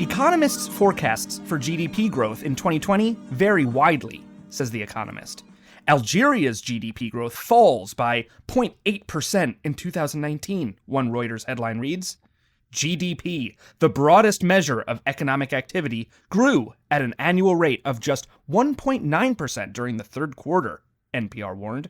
Economists' forecasts for GDP growth in 2020 vary widely, says The Economist. Algeria's GDP growth falls by 0.8% in 2019, one Reuters headline reads. GDP, the broadest measure of economic activity, grew at an annual rate of just 1.9% during the third quarter, NPR warned.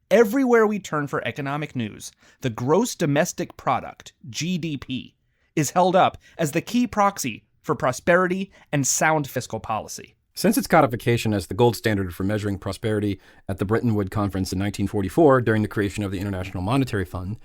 Everywhere we turn for economic news, the gross domestic product, GDP, is held up as the key proxy for prosperity and sound fiscal policy. Since its codification as the gold standard for measuring prosperity at the Bretton Woods Conference in 1944 during the creation of the International Monetary Fund,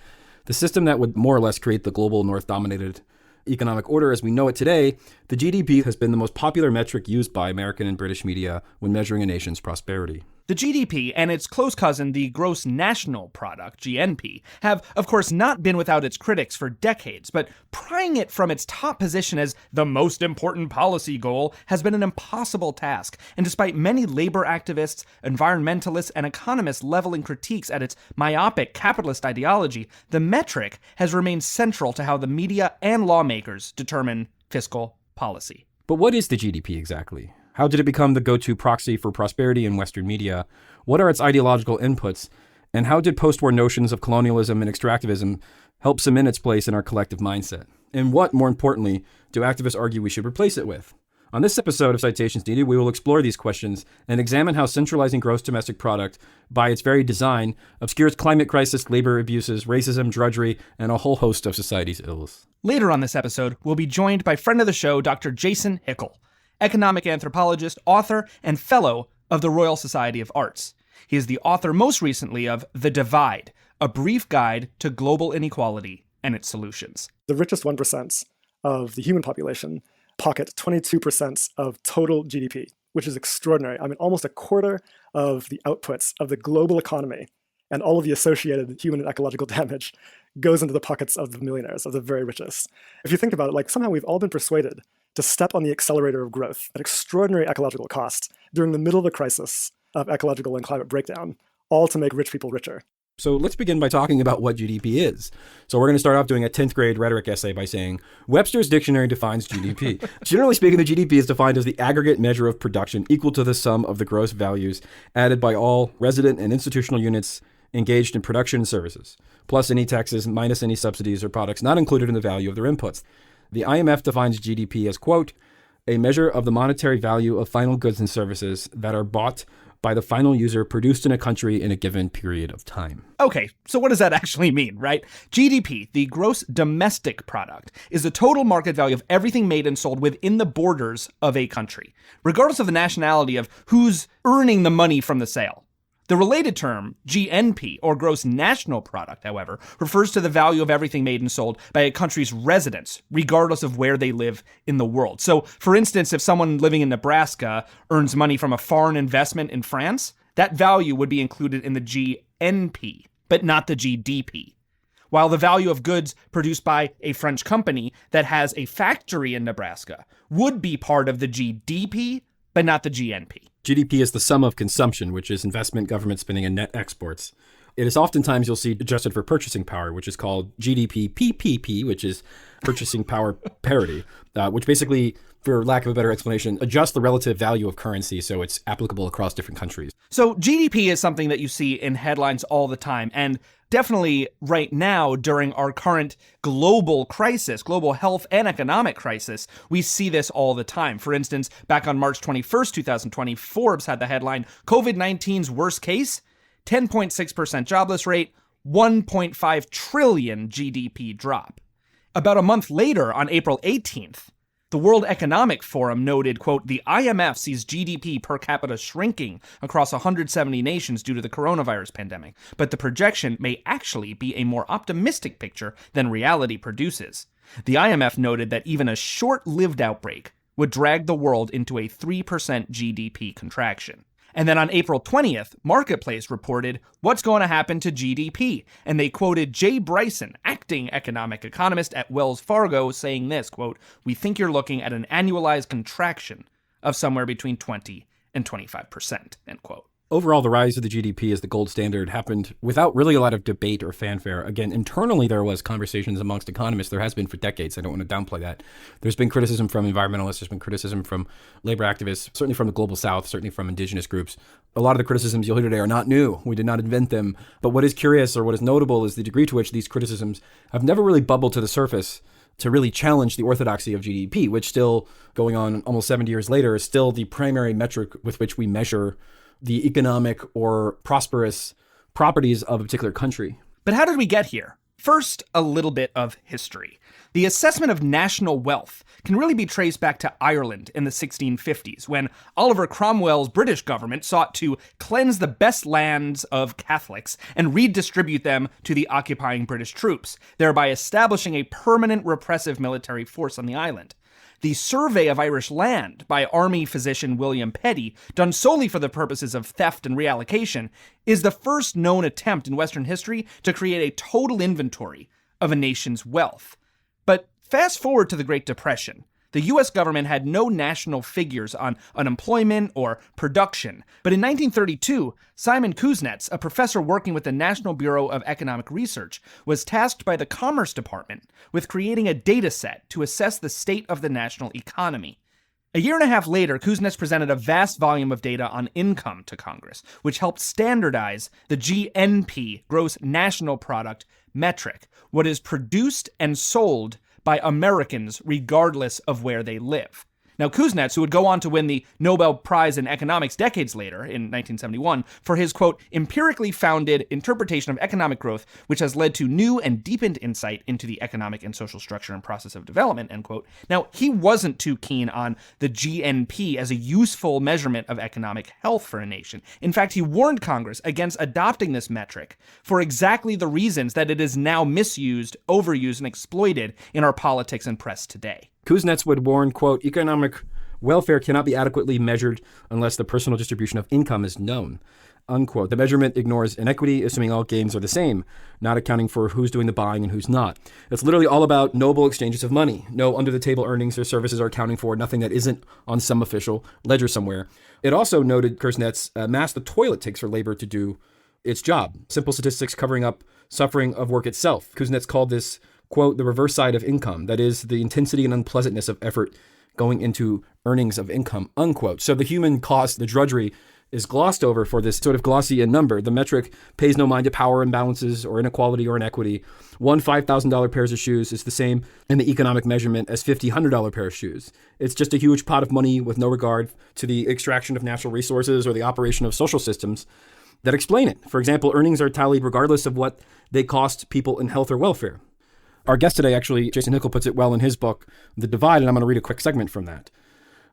the system that would more or less create the global North-dominated economic order as we know it today, the GDP has been the most popular metric used by American and British media when measuring a nation's prosperity. The GDP and its close cousin, the Gross National Product, GNP, have, of course, not been without its critics for decades, but prying it from its top position as the most important policy goal has been an impossible task. And despite many labor activists, environmentalists, and economists leveling critiques at its myopic capitalist ideology, the metric has remained central to how the media and lawmakers determine fiscal policy. But what is the GDP exactly? How did it become the go-to proxy for prosperity in Western media? What are its ideological inputs? And how did post-war notions of colonialism and extractivism help cement its place in our collective mindset? And what, more importantly, do activists argue we should replace it with? On this episode of Citations Needed, we will explore these questions and examine how centralizing gross domestic product, by its very design, obscures climate crisis, labor abuses, racism, drudgery, and a whole host of society's ills. Later on this episode, we'll be joined by friend of the show, Dr. Jason Hickel, economic anthropologist, author, and fellow of the Royal Society of Arts. He is the author most recently of The Divide, a brief guide to global inequality and its solutions. The richest 1% of the human population pocket 22% of total GDP, which is extraordinary. I mean, almost a quarter of the outputs of the global economy and all of the associated human and ecological damage goes into the pockets of the millionaires, of the very richest. If you think about it, like somehow we've all been persuaded to step on the accelerator of growth at extraordinary ecological cost during the middle of a crisis of ecological and climate breakdown, all to make rich people richer. So let's begin by talking about what GDP is. So we're going to start off doing a 10th grade rhetoric essay by saying, Webster's dictionary defines GDP. Generally speaking, the GDP is defined as the aggregate measure of production equal to the sum of the gross values added by all resident and institutional units engaged in production and services, plus any taxes, minus any subsidies or products not included in the value of their inputs. The IMF defines GDP as, quote, a measure of the monetary value of final goods and services that are bought by the final user produced in a country in a given period of time. Okay, so what does that actually mean, right? GDP, the gross domestic product, is the total market value of everything made and sold within the borders of a country, regardless of the nationality of who's earning the money from the sale. The related term, GNP, or gross national product, however, refers to the value of everything made and sold by a country's residents, regardless of where they live in the world. So, for instance, if someone living in Nebraska earns money from a foreign investment in France, that value would be included in the GNP, but not the GDP. While the value of goods produced by a French company that has a factory in Nebraska would be part of the GDP, but not the GNP. GDP is the sum of consumption, which is investment, government spending, and net exports. It is oftentimes you'll see adjusted for purchasing power, which is called GDP PPP, which is purchasing power parity, which basically, for lack of a better explanation, adjusts the relative value of currency so it's applicable across different countries. So GDP is something that you see in headlines all the time, and definitely right now during our current global crisis, global health and economic crisis, we see this all the time. For instance, back on March 21st, 2020, Forbes had the headline, COVID-19's worst case, 10.6% jobless rate, 1.5 trillion GDP drop. About a month later, on April 18th, the World Economic Forum noted, quote, the IMF sees GDP per capita shrinking across 170 nations due to the coronavirus pandemic, but the projection may actually be a more optimistic picture than reality produces. The IMF noted that even a short-lived outbreak would drag the world into a 3% GDP contraction. And then on April 20th, Marketplace reported what's going to happen to GDP. And they quoted Jay Bryson, acting economic economist at Wells Fargo, saying this, quote, we think you're looking at an annualized contraction of somewhere between 20 and 25%, end quote. Overall, the rise of the GDP as the gold standard happened without really a lot of debate or fanfare. Again, internally, there was conversations amongst economists. There has been for decades. I don't want to downplay that. There's been criticism from environmentalists. There's been criticism from labor activists, certainly from the global south, certainly from indigenous groups. A lot of the criticisms you'll hear today are not new. We did not invent them. But what is curious or what is notable is the degree to which these criticisms have never really bubbled to the surface to really challenge the orthodoxy of GDP, which still, going on almost 70 years later, is still the primary metric with which we measure the economic or prosperous properties of a particular country. But how did we get here? First, a little bit of history. The assessment of national wealth can really be traced back to Ireland in the 1650s, when Oliver Cromwell's British government sought to cleanse the best lands of Catholics and redistribute them to the occupying British troops, thereby establishing a permanent repressive military force on the island. The Survey of Irish Land by Army physician William Petty, done solely for the purposes of theft and reallocation, is the first known attempt in Western history to create a total inventory of a nation's wealth. But fast forward to the Great Depression. The U.S. government had no national figures on unemployment or production. But in 1932, Simon Kuznets, a professor working with the National Bureau of Economic Research, was tasked by the Commerce Department with creating a data set to assess the state of the national economy. A year and a half later, Kuznets presented a vast volume of data on income to Congress, which helped standardize the GNP, gross national product, metric, what is produced and sold by Americans regardless of where they live. Now, Kuznets, who would go on to win the Nobel Prize in Economics decades later, in 1971, for his, quote, empirically founded interpretation of economic growth, which has led to new and deepened insight into the economic and social structure and process of development, end quote. Now, he wasn't too keen on the GNP as a useful measurement of economic health for a nation. In fact, he warned Congress against adopting this metric for exactly the reasons that it is now misused, overused, and exploited in our politics and press today. Kuznets would warn, quote, economic welfare cannot be adequately measured unless the personal distribution of income is known, unquote. The measurement ignores inequity, assuming all gains are the same, not accounting for who's doing the buying and who's not. It's literally all about noble exchanges of money. No under-the-table earnings or services are accounting for, nothing that isn't on some official ledger somewhere. It also noted, Kuznets, masked the toil it takes for labor to do its job. Simple statistics covering up suffering of work itself. Kuznets called this, quote, the reverse side of income, that is, the intensity and unpleasantness of effort going into earnings of income, unquote. So the human cost, the drudgery, is glossed over for this sort of glossy number. The metric pays no mind to power imbalances or inequality or inequity. One $5,000 pairs of shoes is the same in the economic measurement as $50, $100 pair of shoes. It's just a huge pot of money with no regard to the extraction of natural resources or the operation of social systems that explain it. For example, earnings are tallied regardless of what they cost people in health or welfare. Our guest today, actually, Jason Hickel, puts it well in his book, The Divide, and I'm going to read a quick segment from that.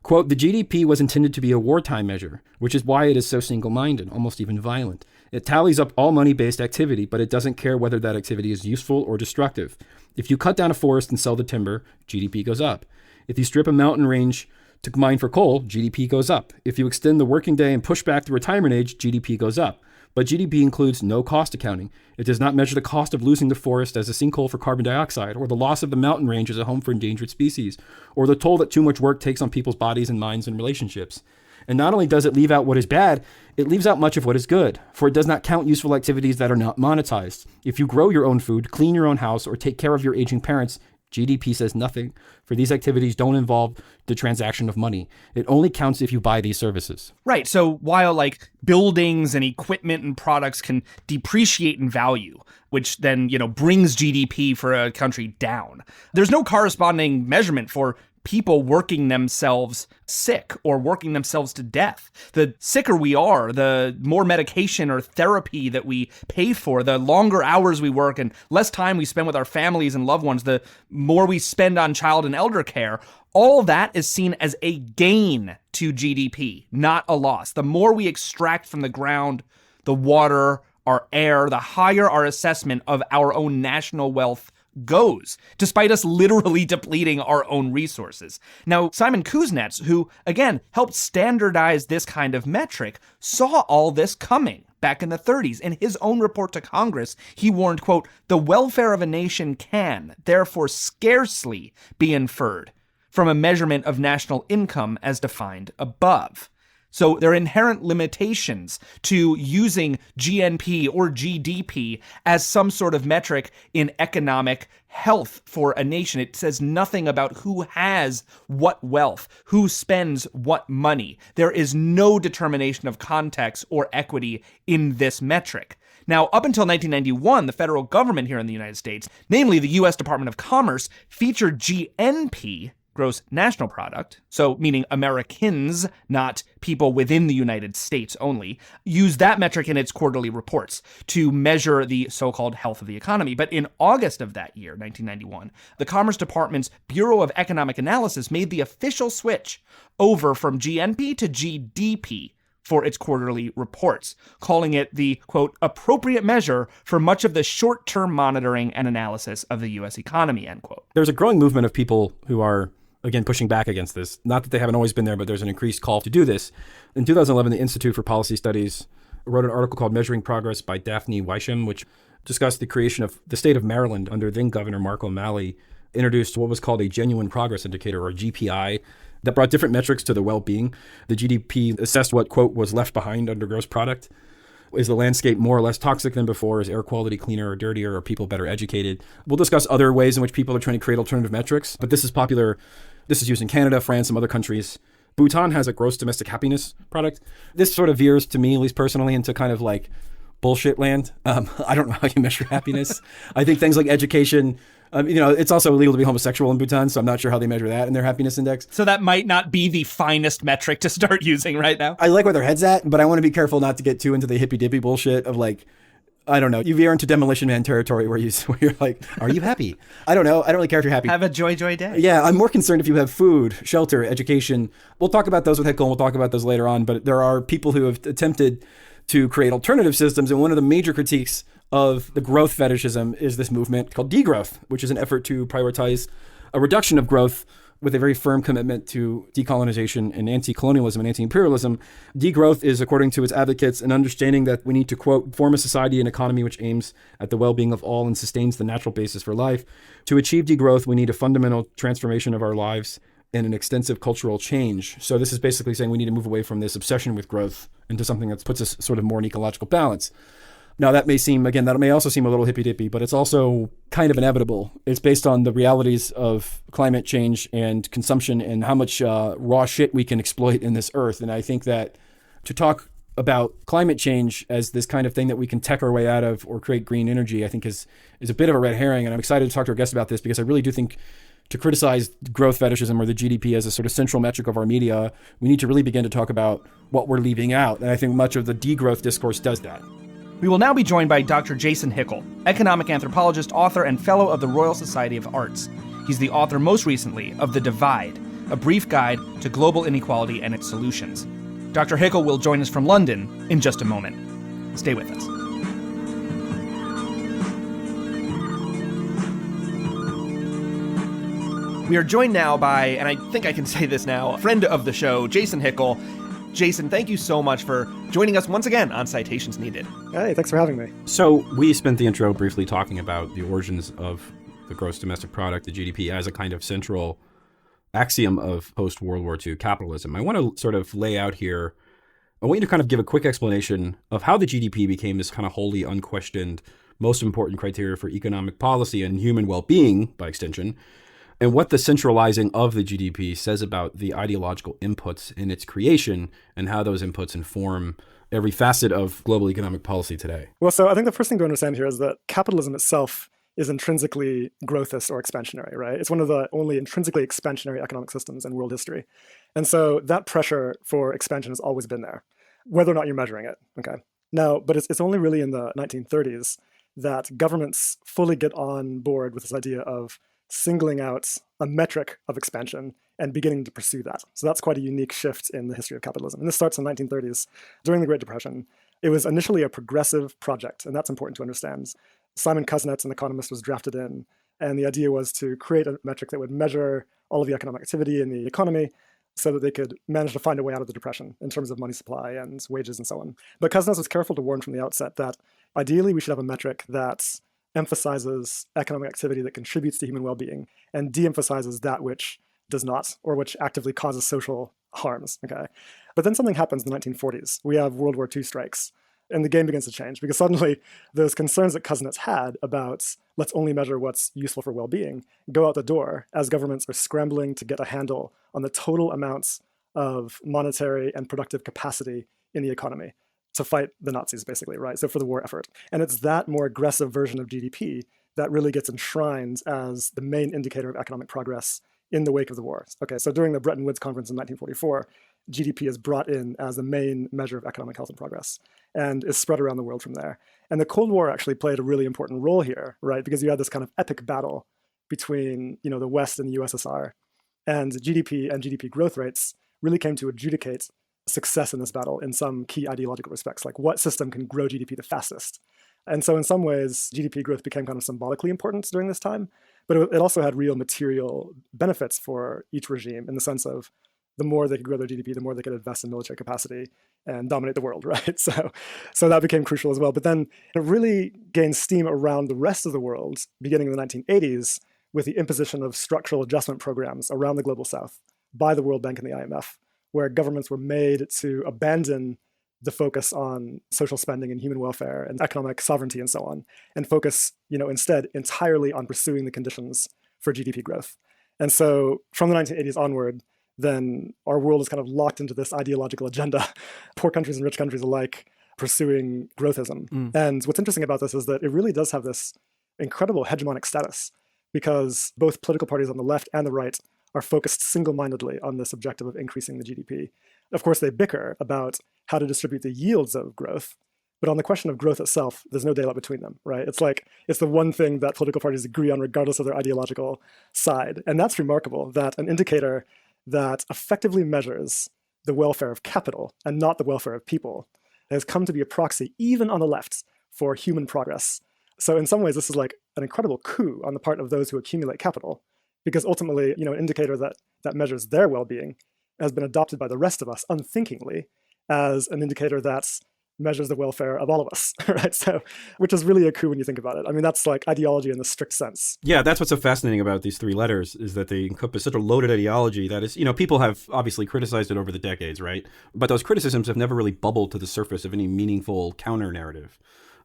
Quote, the GDP was intended to be a wartime measure, which is why it is so single-minded, almost even violent. It tallies up all money-based activity, but it doesn't care whether that activity is useful or destructive. If you cut down a forest and sell the timber, GDP goes up. If you strip a mountain range to mine for coal, GDP goes up. If you extend the working day and push back the retirement age, GDP goes up. But GDP includes no cost accounting. It does not measure the cost of losing the forest as a sinkhole for carbon dioxide, or the loss of the mountain range as a home for endangered species, or the toll that too much work takes on people's bodies and minds and relationships. And not only does it leave out what is bad, it leaves out much of what is good, for it does not count useful activities that are not monetized. If you grow your own food, clean your own house, or take care of your aging parents, GDP says nothing, for these activities don't involve the transaction of money. It only counts if you buy these services. Right. So while like buildings and equipment and products can depreciate in value, which then, brings GDP for a country down, there's no corresponding measurement for people working themselves sick or working themselves to death. The sicker we are, the more medication or therapy that we pay for, the longer hours we work and less time we spend with our families and loved ones, the more we spend on child and elder care. All that is seen as a gain to GDP, not a loss. The more we extract from the ground, the water, our air, the higher our assessment of our own national wealth goes, despite us literally depleting our own resources. Now, Simon Kuznets, who, again, helped standardize this kind of metric, saw all this coming back in the 30s. In his own report to Congress, he warned, quote, the welfare of a nation can, therefore, scarcely be inferred from a measurement of national income as defined above. So there are inherent limitations to using GNP or GDP as some sort of metric in economic health for a nation. It says nothing about who has what wealth, who spends what money. There is no determination of context or equity in this metric. Now, up until 1991, the federal government here in the United States, namely the U.S. Department of Commerce, featured GNP, gross national product, so meaning Americans, not people within the United States only, use that metric in its quarterly reports to measure the so-called health of the economy. But in August of that year, 1991, the Commerce Department's Bureau of Economic Analysis made the official switch over from GNP to GDP for its quarterly reports, calling it the, quote, appropriate measure for much of the short-term monitoring and analysis of the U.S. economy, end quote. There's a growing movement of people who are, again, pushing back against this. Not that they haven't always been there, but there's an increased call to do this. In 2011, the Institute for Policy Studies wrote an article called Measuring Progress by Daphne Weisham, which discussed the creation of the state of Maryland under then Governor Mark O'Malley, introduced what was called a genuine progress indicator, or GPI, that brought different metrics to the well-being. The GDP assessed what, quote, was left behind under gross product. Is the landscape more or less toxic than before? Is air quality cleaner or dirtier? Are people better educated? We'll discuss other ways in which people are trying to create alternative metrics, but this is popular. This is used in Canada, France, some other countries. Bhutan has a gross domestic happiness product. This sort of veers, to me, at least personally, into kind of like bullshit land. I don't know how you measure happiness. I think things like education, it's also illegal to be homosexual in Bhutan, so I'm not sure how they measure that in their happiness index. So that might not be the finest metric to start using right now. I like where their head's at, but I want to be careful not to get too into the hippy-dippy bullshit of like, I don't know, you veer into Demolition Man territory where you're like, are you happy? I don't know. I don't really care if you're happy. Have a joy day. Yeah, I'm more concerned if you have food, shelter, education. We'll talk about those with Hickel, and we'll talk about those later on, but there are people who have attempted to create alternative systems, and one of the major critiques of the growth fetishism is this movement called degrowth, which is an effort to prioritize a reduction of growth with a very firm commitment to decolonization and anti-colonialism and anti-imperialism. Degrowth is, according to its advocates, an understanding that we need to, quote, form a society and economy which aims at the well-being of all and sustains the natural basis for life. To achieve degrowth, we need a fundamental transformation of our lives and an extensive cultural change. So this is basically saying we need to move away from this obsession with growth into something that puts us sort of more in ecological balance. Now, that may also seem a little hippy-dippy, but it's also kind of inevitable. It's based on the realities of climate change and consumption and how much raw shit we can exploit in this earth. And I think that to talk about climate change as this kind of thing that we can tech our way out of or create green energy, I think is a bit of a red herring. And I'm excited to talk to our guest about this because I really do think to criticize growth fetishism or the GDP as a sort of central metric of our media, we need to really begin to talk about what we're leaving out. And I think much of the degrowth discourse does that. We will now be joined by Dr. Jason Hickel, economic anthropologist, author, and fellow of the Royal Society of Arts. He's the author most recently of The Divide, a brief guide to global inequality and its solutions. Dr. Hickel will join us from London in just a moment. Stay with us. We are joined now by, and I think I can say this now, a friend of the show, Jason Hickel. Jason, thank you so much for joining us once again on Citations Needed. Hey, thanks for having me. So we spent the intro briefly talking about the origins of the gross domestic product, the GDP, as a kind of central axiom of post-World War II capitalism. I want to sort of lay out here, I want you to kind of give a quick explanation of how the GDP became this kind of wholly unquestioned, most important criteria for economic policy and human well-being, by extension, and what the centralizing of the GDP says about the ideological inputs in its creation and how those inputs inform every facet of global economic policy today. Well, so I think the first thing to understand here is that capitalism itself is intrinsically growthist or expansionary, right? It's one of the only intrinsically expansionary economic systems in world history. And so that pressure for expansion has always been there, whether or not you're measuring it, okay? Now, but it's only really in the 1930s that governments fully get on board with this idea of singling out a metric of expansion and beginning to pursue that. So that's quite a unique shift in the history of capitalism. And this starts in the 1930s during the Great Depression. It was initially a progressive project, and that's important to understand. Simon Kuznets, an economist, was drafted in, and the idea was to create a metric that would measure all of the economic activity in the economy so that they could manage to find a way out of the depression in terms of money supply and wages and so on. But Kuznets was careful to warn from the outset that ideally we should have a metric that emphasizes economic activity that contributes to human well-being and de-emphasizes that which does not, or which actively causes social harms, okay? But then something happens in the 1940s. We have World War II strikes, and the game begins to change because suddenly those concerns that Kuznets had about let's only measure what's useful for well-being go out the door as governments are scrambling to get a handle on the total amounts of monetary and productive capacity in the economy to fight the Nazis, basically, right? So for the war effort. And it's that more aggressive version of GDP that really gets enshrined as the main indicator of economic progress in the wake of the war. Okay, so during the Bretton Woods Conference in 1944, GDP is brought in as the main measure of economic health and progress and is spread around the world from there. And the Cold War actually played a really important role here, right? Because you had this kind of epic battle between, the West and the USSR, and GDP and GDP growth rates really came to adjudicate success in this battle in some key ideological respects, like what system can grow GDP the fastest. And so in some ways, GDP growth became kind of symbolically important during this time, but it also had real material benefits for each regime in the sense of the more they could grow their GDP, the more they could invest in military capacity and dominate the world, right? So that became crucial as well. But then it really gained steam around the rest of the world, beginning in the 1980s, with the imposition of structural adjustment programs around the global south by the World Bank and the IMF, where governments were made to abandon the focus on social spending and human welfare and economic sovereignty and so on, and focus, instead entirely on pursuing the conditions for GDP growth. And so from the 1980s onward, then our world is kind of locked into this ideological agenda, poor countries and rich countries alike pursuing growthism. And what's interesting about this is that it really does have this incredible hegemonic status because both political parties on the left and the right are focused single-mindedly on this objective of increasing the GDP. Of course, they bicker about how to distribute the yields of growth, but on the question of growth itself, there's no daylight between them, right? It's the one thing that political parties agree on regardless of their ideological side. And that's remarkable, that an indicator that effectively measures the welfare of capital and not the welfare of people has come to be a proxy, even on the left, for human progress. So in some ways, this is like an incredible coup on the part of those who accumulate capital, because ultimately, an indicator that measures their well-being has been adopted by the rest of us unthinkingly as an indicator that measures the welfare of all of us, right? So, which is really a coup when you think about it. I mean, that's like ideology in the strict sense. Yeah, that's what's so fascinating about these three letters is that they encompass such a loaded ideology that is, people have obviously criticized it over the decades, right? But those criticisms have never really bubbled to the surface of any meaningful counter-narrative.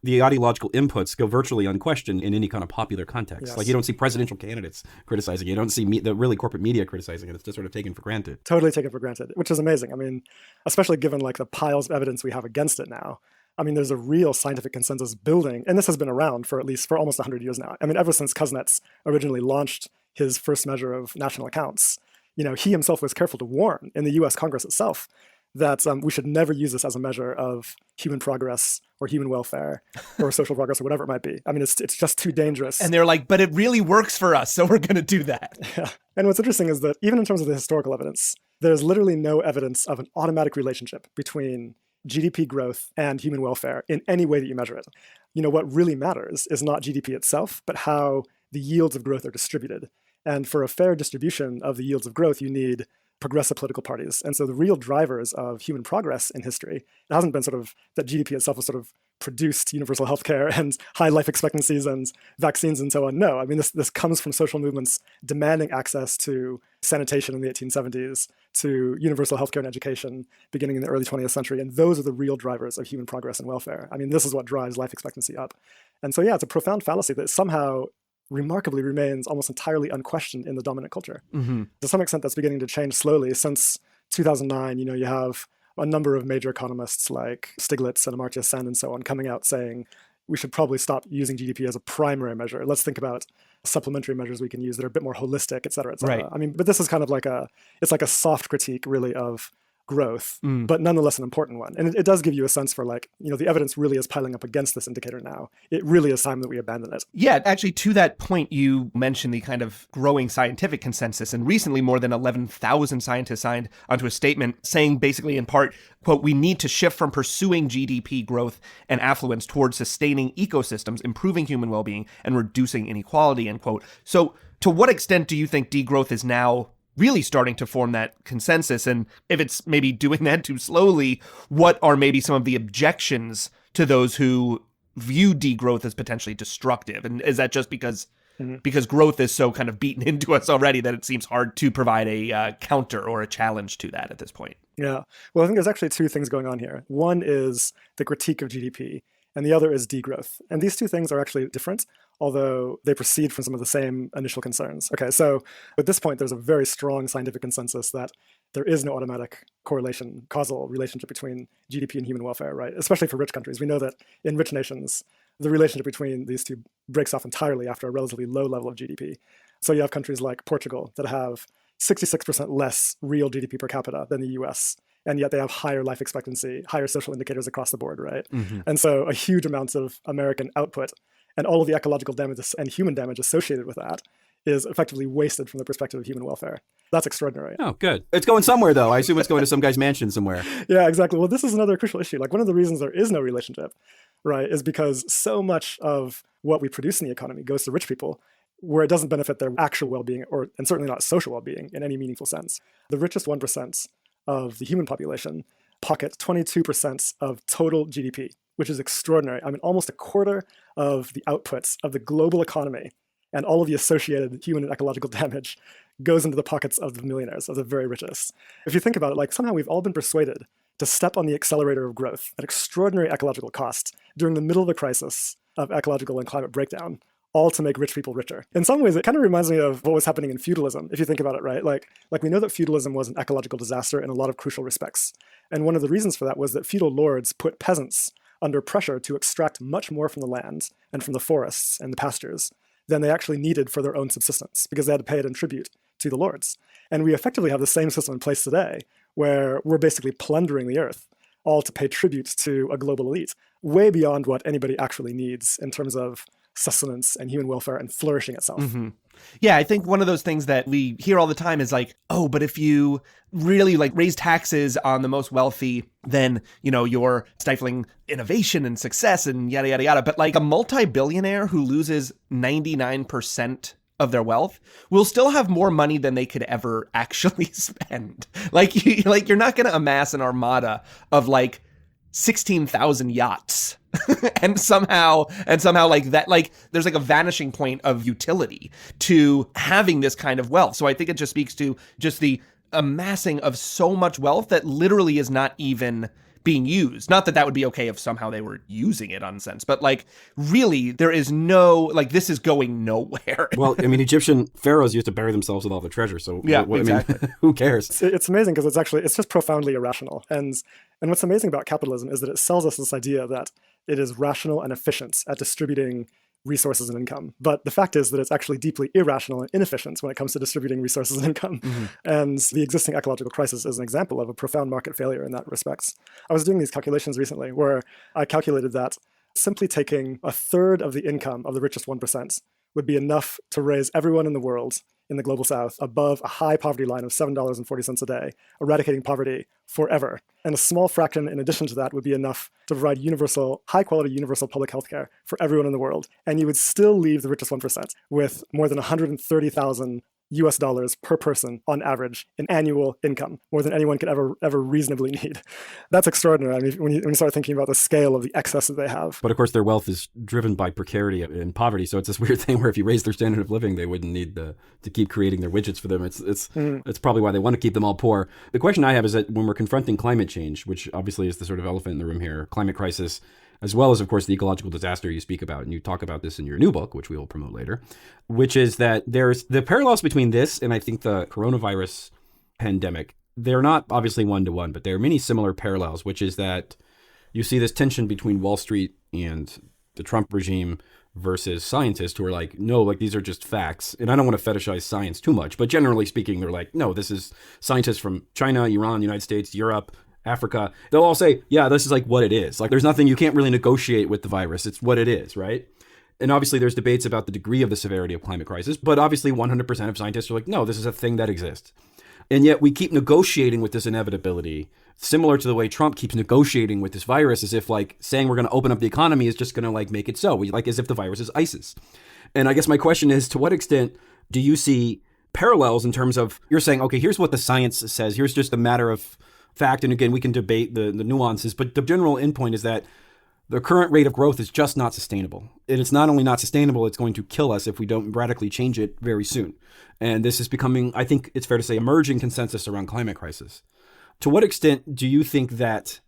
The ideological inputs go virtually unquestioned in any kind of popular context. Yes. Like you don't see presidential candidates criticizing it. You don't see the really corporate media criticizing it. It's just sort of taken for granted. Totally taken for granted, which is amazing. I mean, especially given like the piles of evidence we have against it now. I mean, there's a real scientific consensus building, and this has been around for almost 100 years now. I mean, ever since Kuznets originally launched his first measure of national accounts, he himself was careful to warn in the US Congress itself that we should never use this as a measure of human progress or human welfare or social progress or whatever it might be. I mean, it's just too dangerous. And they're like, but it really works for us, so we're going to do that. Yeah. And what's interesting is that even in terms of the historical evidence, there's literally no evidence of an automatic relationship between GDP growth and human welfare in any way that you measure it. What really matters is not GDP itself, but how the yields of growth are distributed. And for a fair distribution of the yields of growth, you need progressive political parties. And so the real drivers of human progress in history, it hasn't been sort of that GDP itself has sort of produced universal healthcare and high life expectancies and vaccines and so on. No, I mean, this comes from social movements demanding access to sanitation in the 1870s, to universal healthcare and education beginning in the early 20th century. And those are the real drivers of human progress and welfare. I mean, this is what drives life expectancy up. And so, yeah, it's a profound fallacy that somehow remarkably remains almost entirely unquestioned in the dominant culture. Mm-hmm. To some extent, that's beginning to change slowly. Since 2009, you have a number of major economists like Stiglitz and Amartya Sen and so on coming out saying we should probably stop using GDP as a primary measure. Let's think about supplementary measures we can use that are a bit more holistic, et cetera, et cetera. Right. I mean, but this is kind of like it's like a soft critique really of growth, but nonetheless an important one. And it does give you a sense for the evidence really is piling up against this indicator now. It really is time that we abandon it. Yeah, actually, to that point, you mentioned the kind of growing scientific consensus. And recently, more than 11,000 scientists signed onto a statement saying basically in part, quote, we need to shift from pursuing GDP growth and affluence towards sustaining ecosystems, improving human well-being, and reducing inequality, end quote. So to what extent do you think degrowth is now really starting to form that consensus? And if it's maybe doing that too slowly, what are maybe some of the objections to those who view degrowth as potentially destructive? And is that just because because growth is so kind of beaten into us already that it seems hard to provide a counter or a challenge to that at this point. Yeah. Well, I think there's actually two things going on here. One is the critique of GDP, and the other is degrowth. And these two things are actually different, although they proceed from some of the same initial concerns. Okay, so at this point, there's a very strong scientific consensus that there is no automatic correlation, causal relationship between GDP and human welfare, right? Especially for rich countries. We know that in rich nations, the relationship between these two breaks off entirely after a relatively low level of GDP. So you have countries like Portugal that have 66% less real GDP per capita than the US, and yet they have higher life expectancy, higher social indicators across the board, right? And so a huge amount of American output and all of the ecological damage and human damage associated with that is effectively wasted from the perspective of human welfare. That's extraordinary. Oh, good. It's going somewhere, though. I assume it's going to some guy's mansion somewhere. Yeah, exactly. Well, this is another crucial issue. Like, one of the reasons there is no relationship, right, is because so much of what we produce in the economy goes to rich people, where it doesn't benefit their actual well-being, and certainly not social well-being in any meaningful sense. The richest 1% of the human population pocket 22% of total GDP, which is extraordinary. I mean, almost a quarter of the outputs of the global economy and all of the associated human and ecological damage goes into the pockets of the millionaires, of the very richest. If you think about it, like, somehow we've all been persuaded to step on the accelerator of growth at extraordinary ecological cost during the middle of a crisis of ecological and climate breakdown, all to make rich people richer. In some ways, it kind of reminds me of what was happening in feudalism, if you think about it, right? Like we know that feudalism was an ecological disaster in a lot of crucial respects. And one of the reasons for that was that feudal lords put peasants under pressure to extract much more from the land and from the forests and the pastures than they actually needed for their own subsistence, because they had to pay it in tribute to the lords. And we effectively have the same system in place today, where we're basically plundering the earth, all to pay tribute to a global elite, way beyond what anybody actually needs in terms of sustenance and human welfare and flourishing itself. Yeah, I think one of those things that we hear all the time is like, oh, but if you really like raise taxes on the most wealthy, then, you know, you're stifling innovation and success and yada, yada, yada. But like a multi-billionaire who loses 99% of their wealth will still have more money than they could ever actually spend. You're not going to amass an armada of like 16,000 yachts and somehow like that, like there's like a vanishing point of utility to having this kind of wealth. So I think it just speaks to just the amassing of so much wealth that literally is not even being used. Not that that would be okay if somehow they were using it on sense, but like really there is no, like this is going nowhere. Well, I mean, Egyptian pharaohs used to bury themselves with all the treasure. So yeah, exactly. I mean, who cares? It's amazing because it's just profoundly irrational. And what's amazing about capitalism is that it sells us this idea that it is rational and efficient at distributing resources and income. But the fact is that it's actually deeply irrational and inefficient when it comes to distributing resources and income. And the existing ecological crisis is an example of a profound market failure in that respect. I was doing these calculations recently where I calculated that simply taking a third of the income of the richest 1% would be enough to raise everyone in the world in the global south above a high poverty line of $7.40 a day, eradicating poverty forever. And a small fraction in addition to that would be enough to provide high quality universal public health care for everyone in the world. And you would still leave the richest 1% with more than 130,000 US dollars per person on average in annual income, more than anyone could ever reasonably need. That's extraordinary. I mean, when you start thinking about the scale of the excess that they have. But of course, their wealth is driven by precarity and poverty. So it's this weird thing where if you raise their standard of living, they wouldn't need to keep creating their widgets for them. It's probably why they want to keep them all poor. The question I have is that when we're confronting climate change, which obviously is the sort of elephant in the room here, climate crisis, as well as, of course, the ecological disaster you speak about, and you talk about this in your new book, which we will promote later, which is that there's the parallels between this and I think the coronavirus pandemic. They're not obviously one-to-one, but there are many similar parallels, which is that you see this tension between Wall Street and the Trump regime versus scientists who are like, no, like these are just facts. And I don't want to fetishize science too much, but generally speaking, they're like, no, this is scientists from China, Iran, United States, Europe, Africa. They'll all say, yeah, this is like what it is. Like there's nothing, you can't really negotiate with the virus. It's what it is, right? And obviously there's debates about the degree of the severity of climate crisis, but obviously 100% of scientists are like, no, this is a thing that exists. And yet we keep negotiating with this inevitability, similar to the way Trump keeps negotiating with this virus, as if like saying we're going to open up the economy is just going to like make it so, like as if the virus is ISIS. And I guess my question is, to what extent do you see parallels in terms of, you're saying, okay, here's what the science says, here's just a matter of fact, and again, we can debate the nuances, but the general endpoint is that The current rate of growth is just not sustainable. And it's not only not sustainable, it's going to kill us if we don't radically change it very soon. And this is becoming, I think it's fair to say, emerging consensus around climate crisis. To what extent do you think that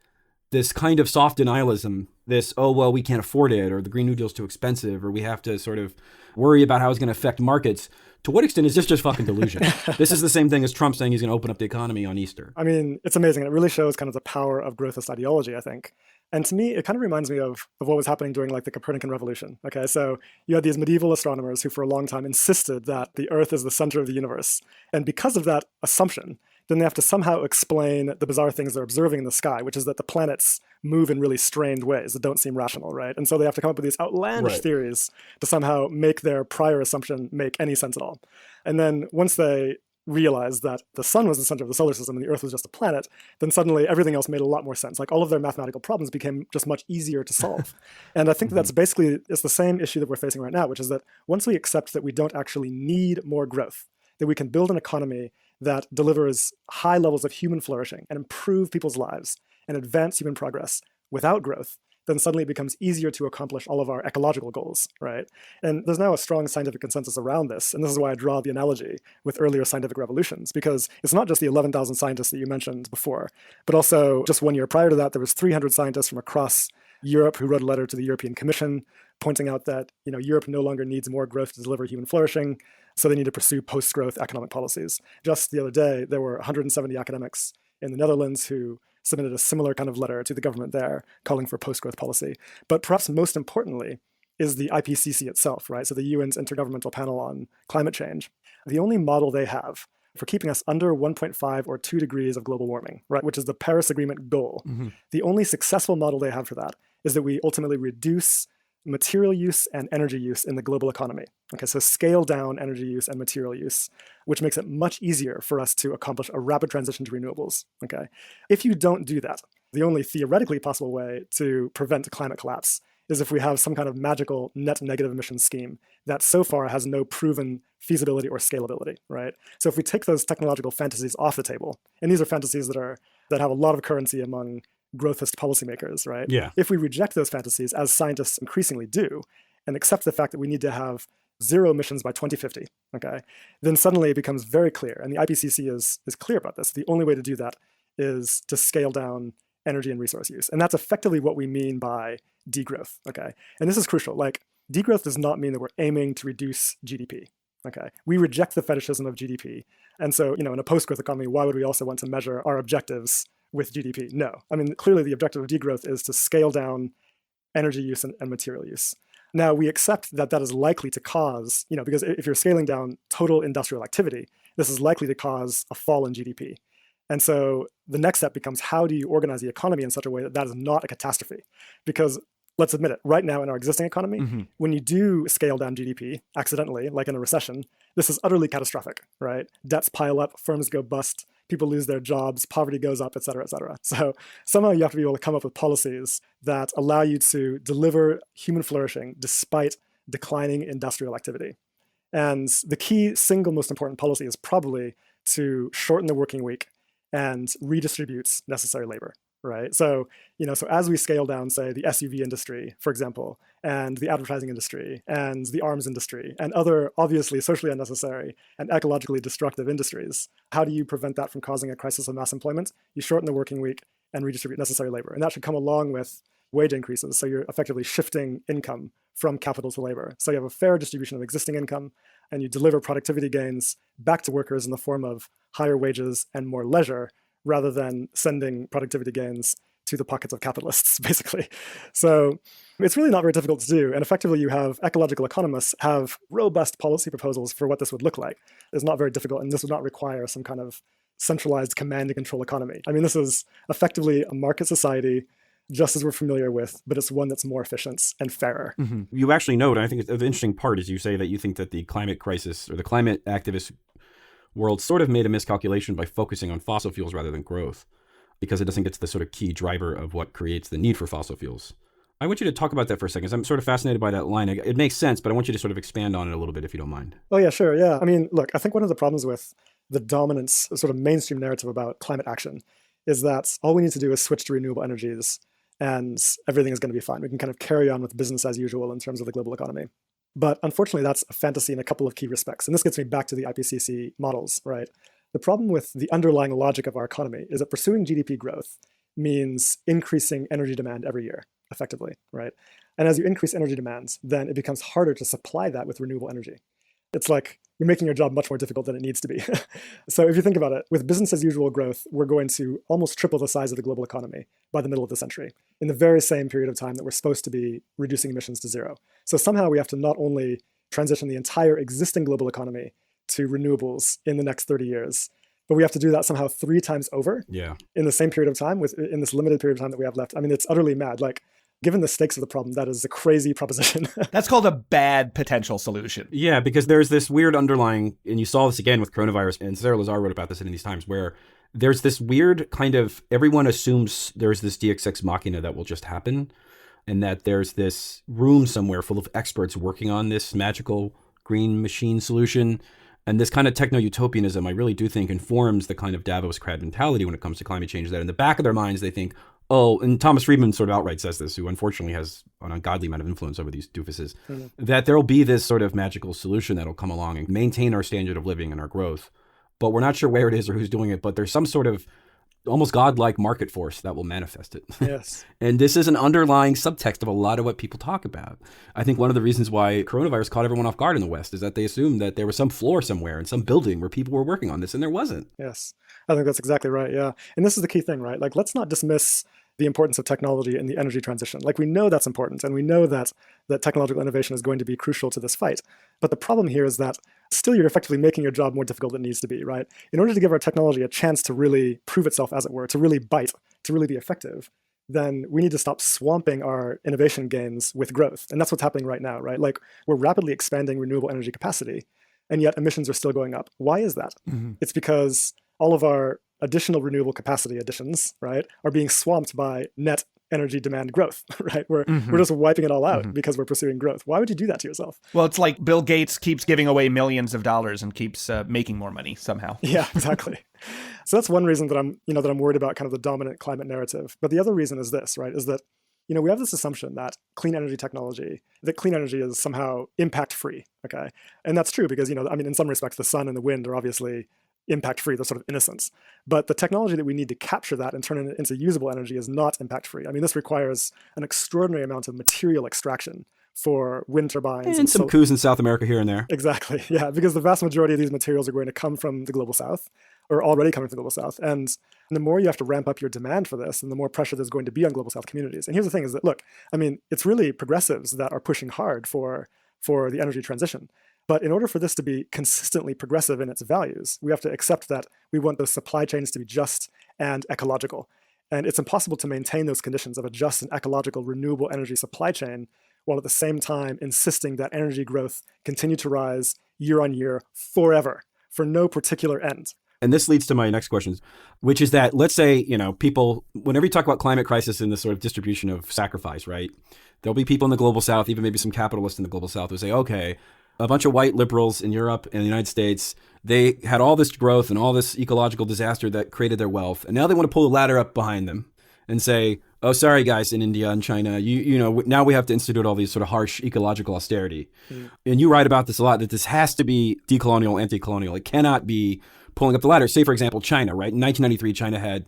this kind of soft denialism, this, oh, well, we can't afford it, or the Green New Deal is too expensive, or we have to sort of worry about how it's going to affect markets, to what extent is this just fucking delusion? This is the same thing as Trump saying he's going to open up the economy on Easter. I mean, it's amazing. It really shows kind of the power of growthist ideology, I think. And to me, it kind of reminds me of what was happening during like the Copernican revolution. Okay, so you had these medieval astronomers who for a long time insisted that the Earth is the center of the universe. And because of that assumption, then they have to somehow explain the bizarre things they're observing in the sky, which is that the planets move in really strange ways that don't seem rational, right? And so they have to come up with these outlandish theories to somehow make their prior assumption make any sense at all. And then once they realized that the sun was the center of the solar system and the Earth was just a planet, then suddenly everything else made a lot more sense. Like all of their mathematical problems became just much easier to solve. And I think that's basically, it's the same issue that we're facing right now, which is that once we accept that we don't actually need more growth, that we can build an economy that delivers high levels of human flourishing and improve people's lives and advance human progress without growth, then suddenly it becomes easier to accomplish all of our ecological goals, right? And there's now a strong scientific consensus around this. And this is why I draw the analogy with earlier scientific revolutions, because it's not just the 11,000 scientists that you mentioned before, but also just 1 year prior to that, there was 300 scientists from across Europe who wrote a letter to the European Commission pointing out that, you know, Europe no longer needs more growth to deliver human flourishing, so they need to pursue post-growth economic policies. Just the other day, there were 170 academics in the Netherlands who submitted a similar kind of letter to the government there calling for post-growth policy. But perhaps most importantly is the IPCC itself, right? So the UN's Intergovernmental Panel on Climate Change. The only model they have for keeping us under 1.5 or 2 degrees of global warming, right, which is the Paris Agreement goal. The only successful model they have for that is that we ultimately reduce material use and energy use in the global economy. Okay, so scale down energy use and material use, which makes it much easier for us to accomplish a rapid transition to renewables. Okay, if you don't do that, the only theoretically possible way to prevent climate collapse is if we have some kind of magical net negative emissions scheme that so far has no proven feasibility or scalability, right? So if we take those technological fantasies off the table, and these are fantasies that have a lot of currency among growthist policymakers, right? Yeah. If we reject those fantasies, as scientists increasingly do, and accept the fact that we need to have zero emissions by 2050, okay, then suddenly it becomes very clear, and the IPCC is clear about this. The only way to do that is to scale down energy and resource use. And that's effectively what we mean by degrowth, okay? And this is crucial. Like, degrowth does not mean that we're aiming to reduce GDP, okay? We reject the fetishism of GDP. And so, you know, in a post-growth economy, why would we also want to measure our objectives with GDP? No. I mean, clearly the objective of degrowth is to scale down energy use and material use. Now, we accept that that is likely to cause, you know, because if you're scaling down total industrial activity, this is likely to cause a fall in GDP. And so the next step becomes, how do you organize the economy in such a way that that is not a catastrophe? Because let's admit it, right now in our existing economy, when you do scale down GDP accidentally, like in a recession, this is utterly catastrophic, right? Debts pile up, firms go bust, people lose their jobs, poverty goes up, et cetera, et cetera. So somehow you have to be able to come up with policies that allow you to deliver human flourishing despite declining industrial activity. And the key single most important policy is probably to shorten the working week and redistribute necessary labor, right? So, you know, so as we scale down, say, the SUV industry, for example, and the advertising industry, and the arms industry, and other obviously socially unnecessary and ecologically destructive industries, how do you prevent that from causing a crisis of mass employment? You shorten the working week and redistribute necessary labor. And that should come along with wage increases. So you're effectively shifting income from capital to labor. So you have a fair distribution of existing income, and you deliver productivity gains back to workers in the form of higher wages and more leisure, rather than sending productivity gains to the pockets of capitalists, basically. So it's really not very difficult to do. And effectively, you have ecological economists have robust policy proposals for what this would look like. It's not very difficult, and this would not require some kind of centralized command and control economy. I mean, this is effectively a market society, just as we're familiar with, but it's one that's more efficient and fairer. You actually note, I think the interesting part is you say that you think that the climate crisis or the climate activist world sort of made a miscalculation by focusing on fossil fuels rather than growth, because it doesn't get to the sort of key driver of what creates the need for fossil fuels. I want you to talk about that for a second, 'cause I'm sort of fascinated by that line. It makes sense, but I want you to sort of expand on it a little bit, if you don't mind. Oh, yeah, sure. Yeah. I mean, look, I think one of the problems with the dominance, sort of mainstream narrative about climate action is that all we need to do is switch to renewable energies and everything is going to be fine. We can kind of carry on with business as usual in terms of the global economy. But unfortunately, that's a fantasy in a couple of key respects. And this gets me back to the IPCC models, right? The problem with the underlying logic of our economy is that pursuing GDP growth means increasing energy demand every year, effectively, right? And as you increase energy demands, then it becomes harder to supply that with renewable energy. It's like you're making your job much more difficult than it needs to be. So if you think about it, with business as usual growth, we're going to almost triple the size of the global economy by the middle of the century, in the very same period of time that we're supposed to be reducing emissions to zero. So somehow we have to not only transition the entire existing global economy to renewables in the next 30 years, but we have to do that somehow 3 times over in the same period of time, in this limited period of time that we have left. I mean, it's utterly mad. Like, given the stakes of the problem, that is a crazy proposition. That's called a bad potential solution. Yeah, because there's this weird underlying, and you saw this again with coronavirus, and Sarah Lazar wrote about this in these times, where there's this weird kind of, everyone assumes there's this Deus ex machina that will just happen, and that there's this room somewhere full of experts working on this magical green machine solution. And this kind of techno-utopianism, I really do think, informs the kind of Davos crowd mentality when it comes to climate change, that in the back of their minds, they think, oh, and Thomas Friedman sort of outright says this, who unfortunately has an ungodly amount of influence over these doofuses, that there'll be this sort of magical solution that'll come along and maintain our standard of living and our growth. But we're not sure where it is or who's doing it, but there's some sort of almost godlike market force that will manifest it. Yes. And this is an underlying subtext of a lot of what people talk about. I think one of the reasons why coronavirus caught everyone off guard in the West is that they assumed that there was some floor somewhere in some building where people were working on this, and there wasn't. Yes. I think that's exactly right. Yeah. And this is the key thing, right? Like, let's not dismiss the importance of technology in the energy transition. Like, we know that's important, and we know that technological innovation is going to be crucial to this fight. But the problem here is that still you're effectively making your job more difficult than it needs to be, right? In order to give our technology a chance to really prove itself, as it were, to really bite, to really be effective, then we need to stop swamping our innovation gains with growth. And that's what's happening right now, right? Like, we're rapidly expanding renewable energy capacity, and yet emissions are still going up. Why is that? It's because all of our additional renewable capacity additions, right, are being swamped by net energy demand growth, right? We're just wiping it all out because we're pursuing growth. Why would you do that to yourself? Well, it's like Bill Gates keeps giving away millions of dollars and keeps making more money somehow. Yeah, exactly. So that's one reason that I'm worried about kind of the dominant climate narrative. But the other reason is this, right? Is that, we have this assumption that clean energy is somehow impact-free, okay? And that's true because, in some respects, the sun and the wind are obviously impact-free, they're sort of innocents. But the technology that we need to capture that and turn it into usable energy is not impact-free. I mean, this requires an extraordinary amount of material extraction for wind turbines. And some coups in South America here and there. Exactly, yeah, because the vast majority of these materials are going to come from the global south, or already coming from the global south. And the more you have to ramp up your demand for this, and the more pressure there's going to be on global south communities. And here's the thing is that, look, it's really progressives that are pushing hard for the energy transition. But in order for this to be consistently progressive in its values, we have to accept that we want those supply chains to be just and ecological. And it's impossible to maintain those conditions of a just and ecological renewable energy supply chain while at the same time insisting that energy growth continue to rise year on year forever for no particular end. And this leads to my next question, which is that, let's say, people, whenever you talk about climate crisis and this sort of distribution of sacrifice, right, there'll be people in the global south, even maybe some capitalists in the global south, who say, okay, a bunch of white liberals in Europe and the United States, they had all this growth and all this ecological disaster that created their wealth. And now they want to pull the ladder up behind them and say, oh, sorry, guys, in India and China, now we have to institute all these sort of harsh ecological austerity. And you write about this a lot, that this has to be decolonial, anti-colonial. It cannot be pulling up the ladder. Say, for example, China, right? In 1993, China had,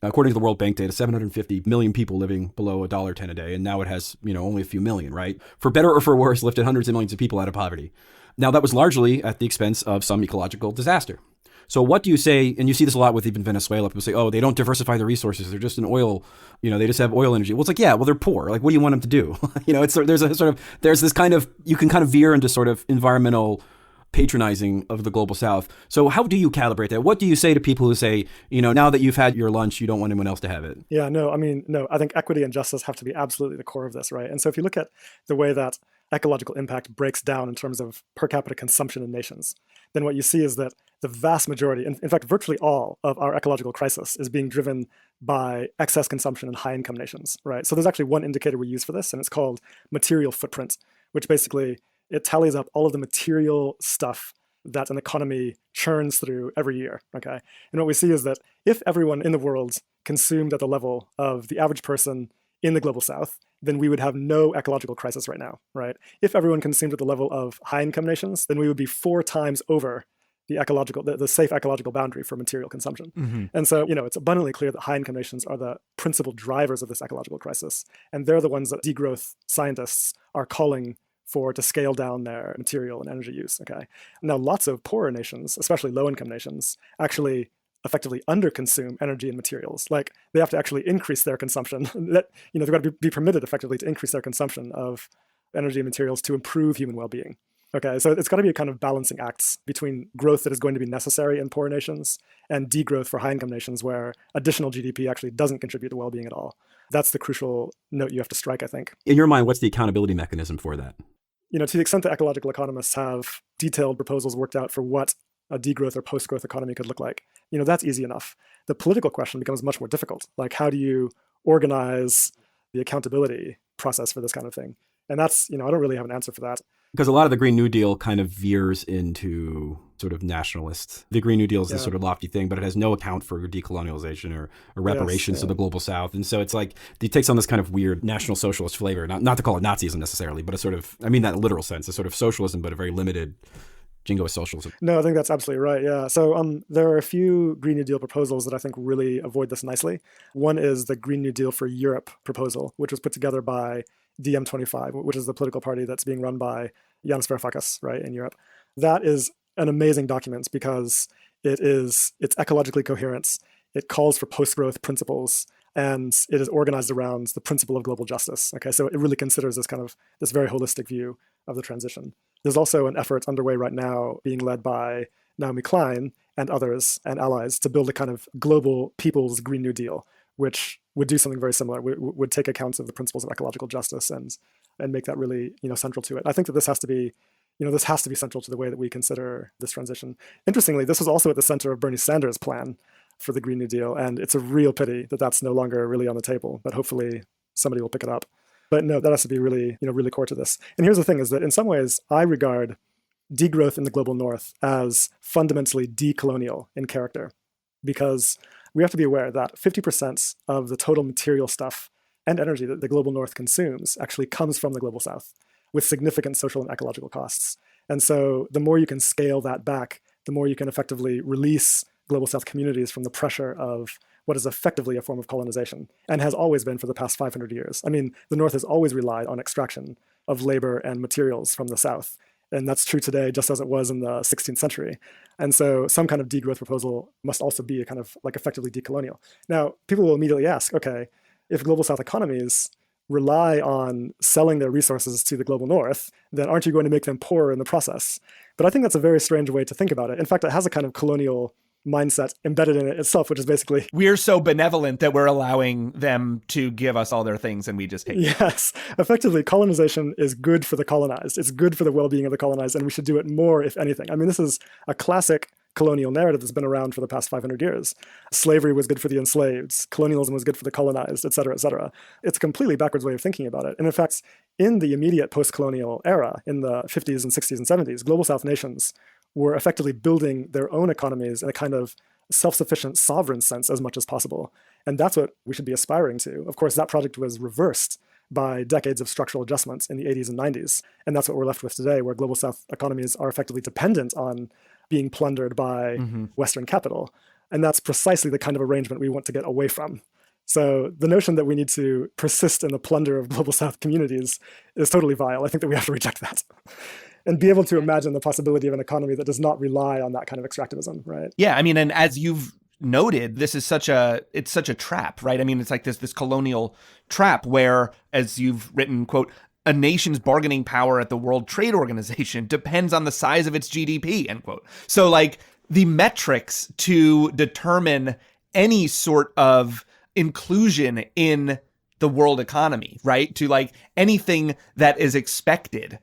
according to the World Bank data, 750 million people living below $1.10 a day. And now it has, only a few million, right? For better or for worse, lifted hundreds of millions of people out of poverty. Now, that was largely at the expense of some ecological disaster. So what do you say, and you see this a lot with even Venezuela, people say, oh, they don't diversify their resources. They're just an oil, they just have oil energy. Well, it's like, yeah, well, they're poor. Like, what do you want them to do? There's this kind of, you can kind of veer into sort of environmental patronizing of the global south. So how do you calibrate that? What do you say to people who say, now that you've had your lunch, you don't want anyone else to have it? Yeah, no, I think equity and justice have to be absolutely the core of this, right? And so if you look at the way that ecological impact breaks down in terms of per capita consumption in nations, then what you see is that the vast majority, in fact, virtually all of our ecological crisis is being driven by excess consumption in high-income nations, right? So there's actually one indicator we use for this, and it's called material footprint, which basically it tallies up all of the material stuff that an economy churns through every year, okay? And what we see is that if everyone in the world consumed at the level of the average person in the global south, then we would have no ecological crisis right now, right? If everyone consumed at the level of high income nations, then we would be 4 times over the safe ecological boundary for material consumption. Mm-hmm. And so, it's abundantly clear that high income nations are the principal drivers of this ecological crisis. And they're the ones that degrowth scientists are calling for to scale down their material and energy use. Okay. Now, lots of poorer nations, especially low income nations, actually effectively underconsume energy and materials. Like they have to actually increase their consumption. They've got to be permitted effectively to increase their consumption of energy and materials to improve human well-being. Okay, so it's got to be a kind of balancing acts between growth that is going to be necessary in poor nations and degrowth for high-income nations where additional GDP actually doesn't contribute to well-being at all. That's the crucial note you have to strike, I think. In your mind, what's the accountability mechanism for that? To the extent that ecological economists have detailed proposals worked out for what a degrowth or post-growth economy could look like, that's easy enough. The political question becomes much more difficult. Like, how do you organize the accountability process for this kind of thing? And that's, I don't really have an answer for that. Because a lot of the Green New Deal kind of veers into sort of nationalists. The Green New Deal is this sort of lofty thing, but it has no account for decolonialization or reparations to the global south. And so it's like it takes on this kind of weird national socialist flavor, not to call it Nazism necessarily, but a sort of, I mean that in a literal sense, a sort of socialism, but a very limited jingoist socialism. No, I think that's absolutely right. Yeah. So there are a few Green New Deal proposals that I think really avoid this nicely. One is the Green New Deal for Europe proposal, which was put together by DiEM25, which is the political party that's being run by Yanis Varoufakis, right, in Europe. That is an amazing document because it's ecologically coherent. It calls for post-growth principles, and it is organized around the principle of global justice. Okay, so it really considers this very holistic view of the transition. There's also an effort underway right now being led by Naomi Klein and others and allies to build a kind of global people's Green New Deal, which would do something very similar, would take account of the principles of ecological justice and make that really, central to it. I think that this has to be central to the way that we consider this transition. Interestingly, this was also at the center of Bernie Sanders' plan for the Green New Deal, and it's a real pity that that's no longer really on the table, but hopefully somebody will pick it up. But no, that has to be really, really core to this. And here's the thing is that in some ways, I regard degrowth in the global north as fundamentally decolonial in character, because we have to be aware that 50% of the total material stuff and energy that the global north consumes actually comes from the global south with significant social and ecological costs. And so the more you can scale that back, the more you can effectively release global south communities from the pressure of what is effectively a form of colonization and has always been for the past 500 years. I mean, the north has always relied on extraction of labor and materials from the south. And that's true today, just as it was in the 16th century. And so some kind of degrowth proposal must also be a kind of like effectively decolonial. Now, people will immediately ask, okay, if global south economies rely on selling their resources to the global north, then aren't you going to make them poorer in the process? But I think that's a very strange way to think about it. In fact, it has a kind of colonial mindset embedded in it itself, which is basically, we're so benevolent that we're allowing them to give us all their things and we just take it. Yes, effectively, colonization is good for the colonized. It's good for the well-being of the colonized, and we should do it more, if anything. I mean, this is a classic colonial narrative that's been around for the past 500 years. Slavery was good for the enslaved, colonialism was good for the colonized, et cetera, et cetera. It's a completely backwards way of thinking about it. And in fact, in the immediate post-colonial era, in the 50s and 60s and 70s, global south nations were effectively building their own economies in a kind of self-sufficient sovereign sense as much as possible. And that's what we should be aspiring to. Of course, that project was reversed by decades of structural adjustments in the 80s and 90s. And that's what we're left with today, where global south economies are effectively dependent on being plundered by Western capital. And that's precisely the kind of arrangement we want to get away from. So the notion that we need to persist in the plunder of global south communities is totally vile. I think that we have to reject that and be able to imagine the possibility of an economy that does not rely on that kind of extractivism, right? Yeah, I mean, and as you've noted, this is such a trap, right? I mean, it's like this colonial trap where, as you've written, quote, a nation's bargaining power at the World Trade Organization depends on the size of its GDP, end quote. So like the metrics to determine any sort of inclusion in the world economy, right? To like anything that is expected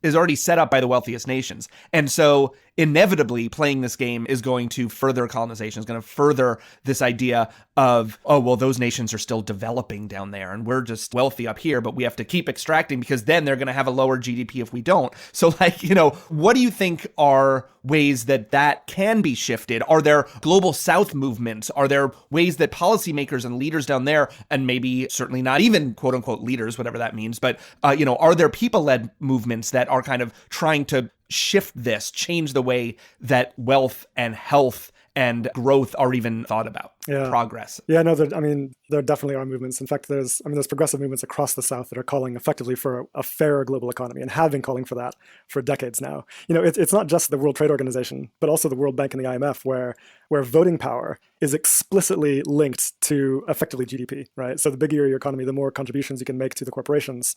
is already set up by the wealthiest nations. And so inevitably playing this game is going to further colonization, is going to further this idea of, oh, well, those nations are still developing down there and we're just wealthy up here, but we have to keep extracting because then they're going to have a lower GDP if we don't. So like, what do you think are ways that can be shifted? Are there global South movements? Are there ways that policymakers and leaders down there, and maybe certainly not even quote unquote leaders, whatever that means, but, are there people-led movements that are kind of trying to shift this, change the way that wealth and health and growth are even thought about? Progress. Yeah, no, there definitely are movements. In fact, there's progressive movements across the South that are calling effectively for a fairer global economy and have been calling for that for decades now. It's not just the World Trade Organization, but also the World Bank and the IMF, where voting power is explicitly linked to effectively GDP, right? So the bigger your economy, the more contributions you can make to the corporations.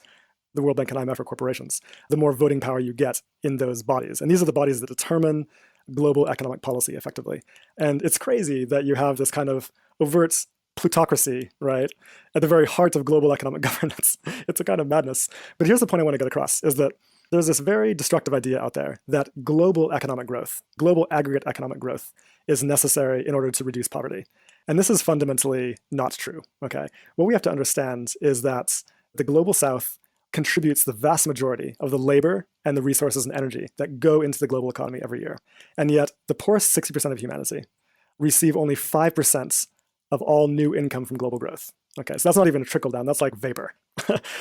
The World Bank and IMF are corporations, the more voting power you get in those bodies. And these are the bodies that determine global economic policy effectively. And it's crazy that you have this kind of overt plutocracy, right, at the very heart of global economic governance. It's a kind of madness. But here's the point I want to get across, is that there's this very destructive idea out there that global economic growth, global aggregate economic growth, is necessary in order to reduce poverty. And this is fundamentally not true, okay? What we have to understand is that the global South contributes the vast majority of the labor and the resources and energy that go into the global economy every year. And yet the poorest 60% of humanity receive only 5% of all new income from global growth. Okay, so that's not even a trickle down, that's like vapor.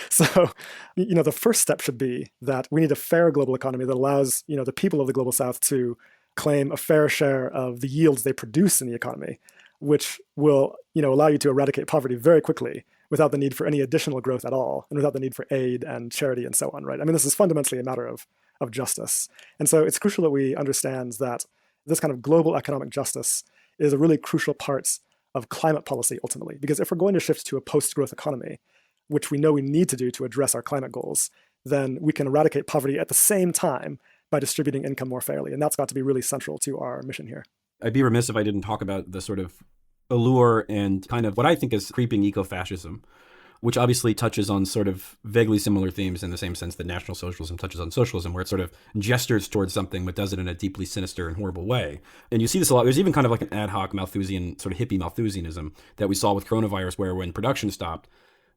So, the first step should be that we need a fair global economy that allows, the people of the global South to claim a fair share of the yields they produce in the economy, which will, allow you to eradicate poverty very quickly without the need for any additional growth at all, and without the need for aid and charity and so on, right? This is fundamentally a matter of justice. And so it's crucial that we understand that this kind of global economic justice is a really crucial part of climate policy ultimately, because if we're going to shift to a post-growth economy, which we know we need to do to address our climate goals, then we can eradicate poverty at the same time by distributing income more fairly. And that's got to be really central to our mission here. I'd be remiss if I didn't talk about the sort of allure and kind of what I think is creeping eco-fascism, which obviously touches on sort of vaguely similar themes in the same sense that National Socialism touches on socialism, where it sort of gestures towards something but does it in a deeply sinister and horrible way. And you see this a lot. There's even kind of like an ad hoc Malthusian, sort of hippie Malthusianism that we saw with coronavirus, where when production stopped,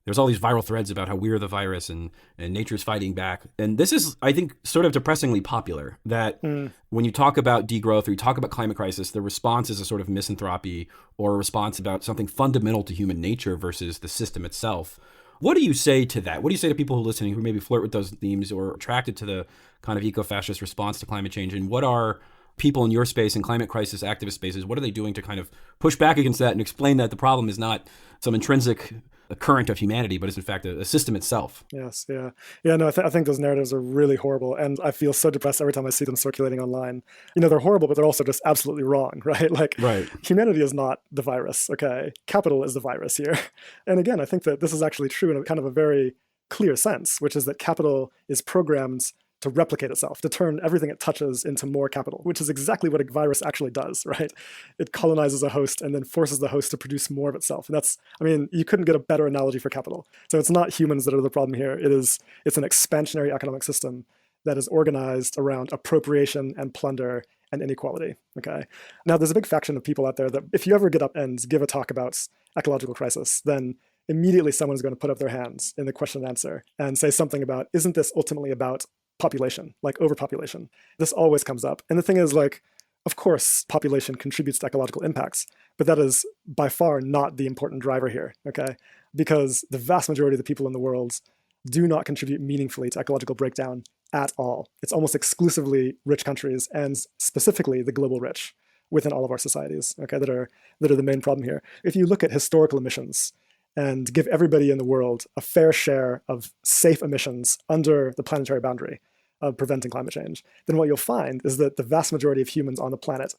there's all these viral threads about how we're the virus and nature's fighting back. And this is, I think, sort of depressingly popular, that when you talk about degrowth or you talk about climate crisis, the response is a sort of misanthropy or a response about something fundamental to human nature versus the system itself. What do you say to that? What do you say to people who are listening who maybe flirt with those themes or are attracted to the kind of eco-fascist response to climate change? And what are people in your space and climate crisis activist spaces, what are they doing to kind of push back against that and explain that the problem is not some intrinsic current of humanity, but is in fact a system itself? Yes, yeah. Yeah, no, I think those narratives are really horrible. And I feel so depressed every time I see them circulating online. They're horrible, but they're also just absolutely wrong, right? Like, humanity is not the virus, okay? Capital is the virus here. And again, I think that this is actually true in a kind of a very clear sense, which is that capital is programmed to replicate itself, to turn everything it touches into more capital, which is exactly what a virus actually does, right? It colonizes a host and then forces the host to produce more of itself. And that's, you couldn't get a better analogy for capital. So it's not humans that are the problem here. It's an expansionary economic system that is organized around appropriation and plunder and inequality, okay? Now, there's a big faction of people out there that if you ever get up and give a talk about ecological crisis, then immediately someone's going to put up their hands in the question and answer and say something about, isn't this ultimately about population, like overpopulation? This always comes up. And the thing is, like, of course, population contributes to ecological impacts, but that is by far not the important driver here, okay? Because the vast majority of the people in the world do not contribute meaningfully to ecological breakdown at all. It's almost exclusively rich countries, and specifically the global rich within all of our societies, okay, that are the main problem here. If you look at historical emissions and give everybody in the world a fair share of safe emissions under the planetary boundary of preventing climate change, then what you'll find is that the vast majority of humans on the planet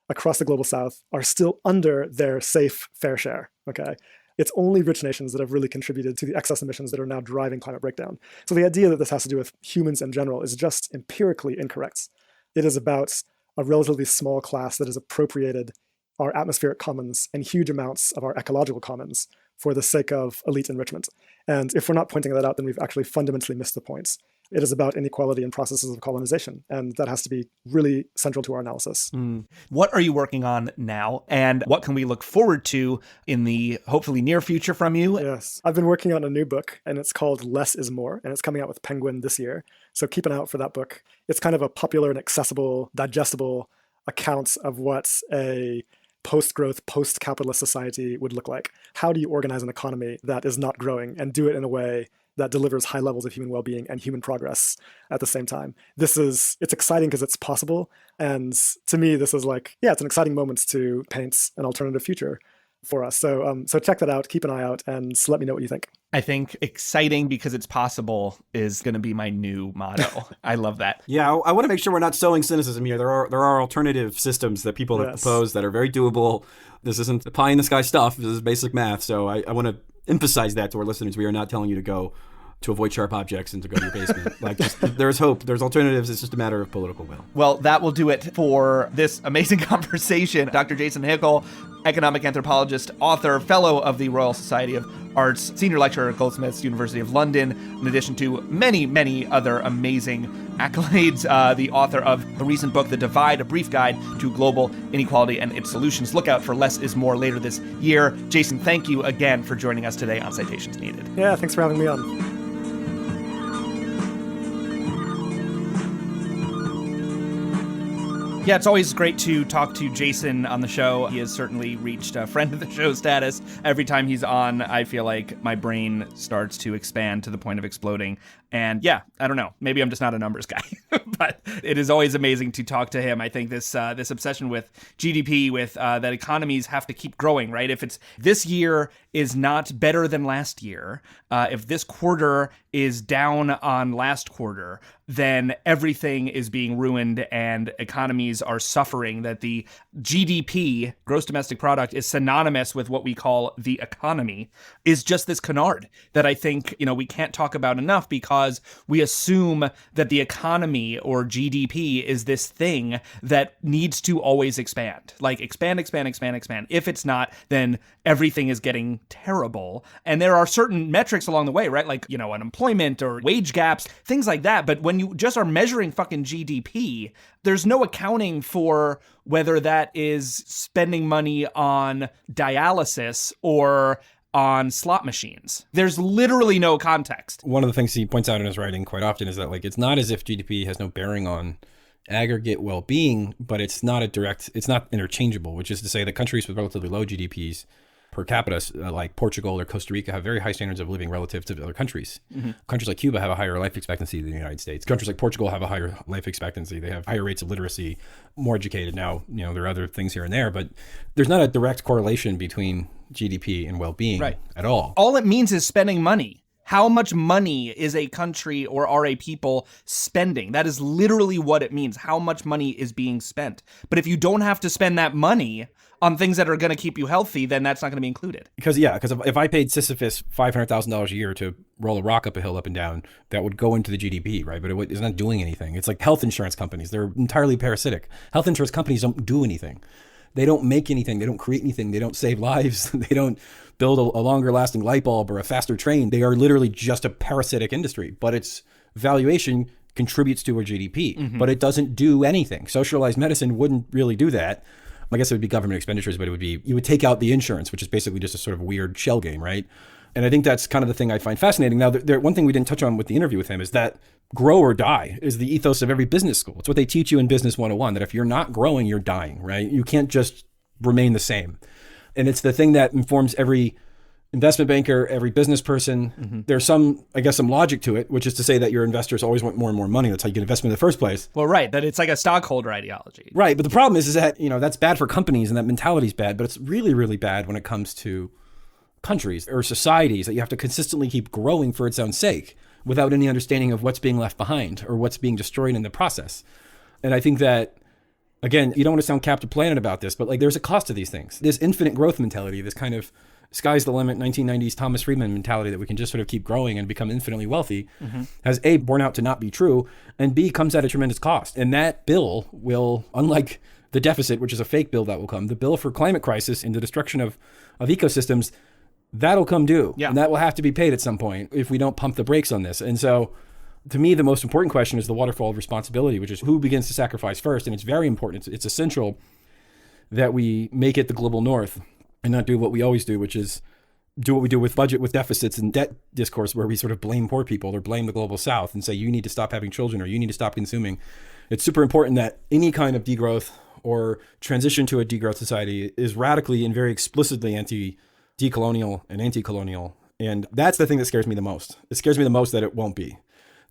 across the global south are still under their safe fair share, okay? It's only rich nations that have really contributed to the excess emissions that are now driving climate breakdown. So the idea that this has to do with humans in general is just empirically incorrect. It is about a relatively small class that has appropriated our atmospheric commons and huge amounts of our ecological commons for the sake of elite enrichment. And if we're not pointing that out, then we've actually fundamentally missed the point. It is about inequality and processes of colonization, and that has to be really central to our analysis. What are you working on now, and what can we look forward to in the hopefully near future from you? Yes, I've been working on a new book, and it's called Less is More, and it's coming out with Penguin this year. So keep an eye out for that book. It's kind of a popular and accessible, digestible account of what a post-growth, post-capitalist society would look like. How do you organize an economy that is not growing and do it in a way that delivers high levels of human well-being and human progress at the same time? It's exciting because it's possible. And to me, this is it's an exciting moment to paint an alternative future for us. So check that out, keep an eye out, and let me know what you think. I think exciting because it's possible is going to be my new motto. I love that. Yeah, I want to make sure we're not sowing cynicism here. There are alternative systems that people have proposed that are very doable. This isn't pie in the sky stuff. This is basic math. So I want to emphasize that to our listeners. We are not telling you to avoid sharp objects and to go to your basement. There's hope. There's alternatives. It's just a matter of political will. Well, that will do it for this amazing conversation. Dr. Jason Hickel, economic anthropologist, author, fellow of the Royal Society of Arts, senior lecturer at Goldsmiths, University of London, in addition to many, many other amazing accolades, the author of the recent book, The Divide, A Brief Guide to Global Inequality and Its Solutions. Look out for Less is More later this year. Jason, thank you again for joining us today on Citations Needed. Yeah, thanks for having me on. Yeah, it's always great to talk to Jason on the show. He has certainly reached a friend of the show status. Every time he's on, I feel like my brain starts to expand to the point of exploding. And yeah, I don't know. Maybe I'm just not a numbers guy, but it is always amazing to talk to him. I think this obsession with GDP, with that economies have to keep growing, right? If it's this year is not better than last year, if this quarter is down on last quarter, then everything is being ruined and economies are suffering. That the GDP, gross domestic product, is synonymous with what we call the economy, is just this canard that I think, we can't talk about enough, because we assume that the economy or GDP is this thing that needs to always expand. Like expand. If it's not, then everything is getting terrible. And there are certain metrics along the way, right? Like, unemployment or wage gaps, things like that. But when you just are measuring fucking GDP, there's no accounting for whether that is spending money on dialysis or on slot machines. It's literally no context. One of the things he points out in his writing quite often is that it's not as if GDP has no bearing on aggregate well-being, but it's not interchangeable, which is to say that countries with relatively low GDPs per capita, like Portugal or Costa Rica, have very high standards of living relative to other countries. Mm-hmm. Countries like Cuba have a higher life expectancy than the United States. Countries like Portugal have a higher life expectancy. They have higher rates of literacy, more educated. Now, there are other things here and there, but there's not a direct correlation between GDP and well-being at all. All it means is spending money. How much money is a country or are a people spending? That is literally what it means. How much money is being spent. But if you don't have to spend that money on things that are going to keep you healthy, then that's not going to be included. Because if I paid Sisyphus $500,000 a year to roll a rock up a hill up and down, that would go into the GDP, right? But it's not doing anything. It's like health insurance companies. They're entirely parasitic. Health insurance companies don't do anything. They don't make anything. They don't create anything. They don't save lives. They don't build a longer lasting light bulb or a faster train. They are literally just a parasitic industry, but its valuation contributes to our GDP, but it doesn't do anything. Socialized medicine wouldn't really do that. I guess it would be government expenditures, but you would take out the insurance, which is basically just a sort of weird shell game, right? And I think that's kind of the thing I find fascinating. Now, one thing we didn't touch on with the interview with him is that grow or die is the ethos of every business school. It's what they teach you in Business 101, that if you're not growing, you're dying, right? You can't just remain the same. And it's the thing that informs every investment banker, every business person. Mm-hmm. There's some logic to it, which is to say that your investors always want more and more money. That's how you get investment in the first place. Well, right. That it's like a stockholder ideology. Right. But the problem is that, that's bad for companies and that mentality is bad, but it's really, really bad when it comes to countries or societies, that you have to consistently keep growing for its own sake without any understanding of what's being left behind or what's being destroyed in the process. And I think that, again, you don't want to sound Captain Planet about this, but there's a cost to these things. This infinite growth mentality, this kind of sky's the limit 1990s Thomas Friedman mentality that we can just sort of keep growing and become infinitely wealthy, has A, borne out to not be true, and B, comes at a tremendous cost. And that bill will, unlike the deficit, which is a fake bill that will come, the bill for climate crisis and the destruction of ecosystems, that'll come due. Yeah. And that will have to be paid at some point if we don't pump the brakes on this. And so to me, the most important question is the waterfall of responsibility, which is who begins to sacrifice first. And it's very important. It's essential that we make it the global north and not do what we always do, which is do what we do with budget, with deficits and debt discourse, where we sort of blame poor people or blame the global south and say, you need to stop having children or you need to stop consuming. It's super important that any kind of degrowth or transition to a degrowth society is radically and very explicitly decolonial and anti-colonial. And that's the thing that scares me the most. It scares me the most that it won't be,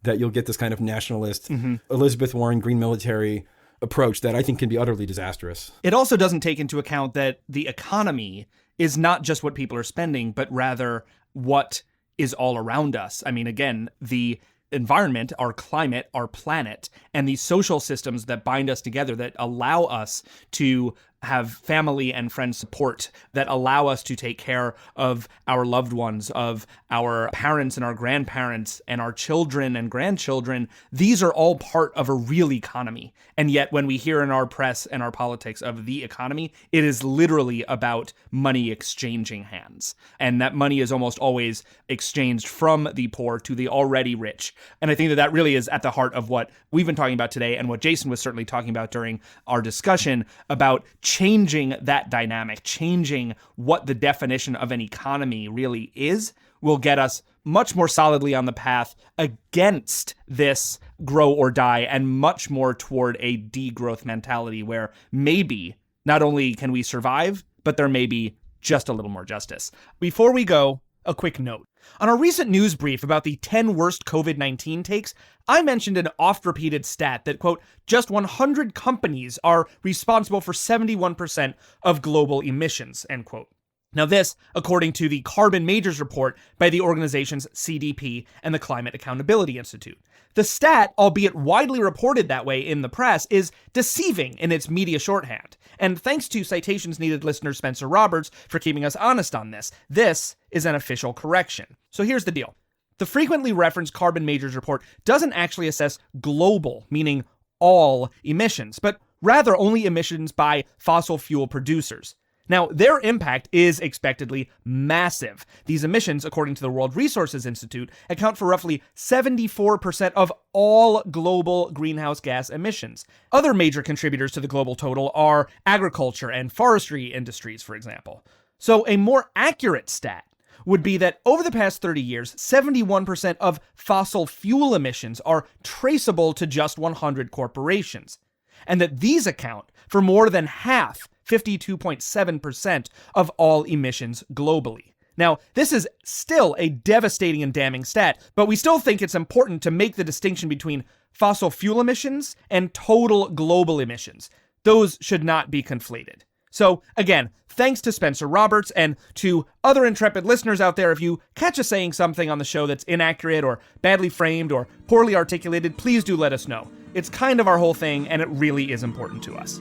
that you'll get this kind of nationalist, Elizabeth Warren, green military approach that I think can be utterly disastrous. It also doesn't take into account that the economy is not just what people are spending, but rather what is all around us. I mean, again, the environment, our climate, our planet, and these social systems that bind us together, that allow us to have family and friend support, that allow us to take care of our loved ones, of our parents and our grandparents and our children and grandchildren. These are all part of a real economy. And yet when we hear in our press and our politics of the economy, it is literally about money exchanging hands. And that money is almost always exchanged from the poor to the already rich. And I think that that really is at the heart of what we've been talking about today and what Jason was certainly talking about during our discussion about changing that dynamic, changing what the definition of an economy really is, will get us much more solidly on the path against this grow or die and much more toward a degrowth mentality where maybe not only can we survive, but there may be just a little more justice. Before we go, a quick note. On a recent news brief about the 10 worst COVID-19 takes, I mentioned an oft-repeated stat that, quote, just 100 companies are responsible for 71% of global emissions, end quote. Now this, according to the Carbon Majors report by the organizations CDP and the Climate Accountability Institute. The stat, albeit widely reported that way in the press, is deceiving in its media shorthand. And thanks to Citations needed listener Spencer Roberts for keeping us honest on this, this is an official correction. So here's the deal. The frequently referenced Carbon Majors report doesn't actually assess global, meaning all emissions, but rather only emissions by fossil fuel producers. Now, their impact is expectedly massive. These emissions, according to the World Resources Institute, account for roughly 74% of all global greenhouse gas emissions. Other major contributors to the global total are agriculture and forestry industries, for example. So a more accurate stat would be that over the past 30 years, 71% of fossil fuel emissions are traceable to just 100 corporations, and that these account for more than half, 52.7% of all emissions globally. Now, this is still a devastating and damning stat, but we still think it's important to make the distinction between fossil fuel emissions and total global emissions. Those should not be conflated. So again, thanks to Spencer Roberts and to other intrepid listeners out there. If you catch us saying something on the show that's inaccurate or badly framed or poorly articulated, please do let us know. It's kind of our whole thing, and it really is important to us.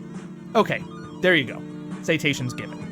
Okay, there you go. Citations given.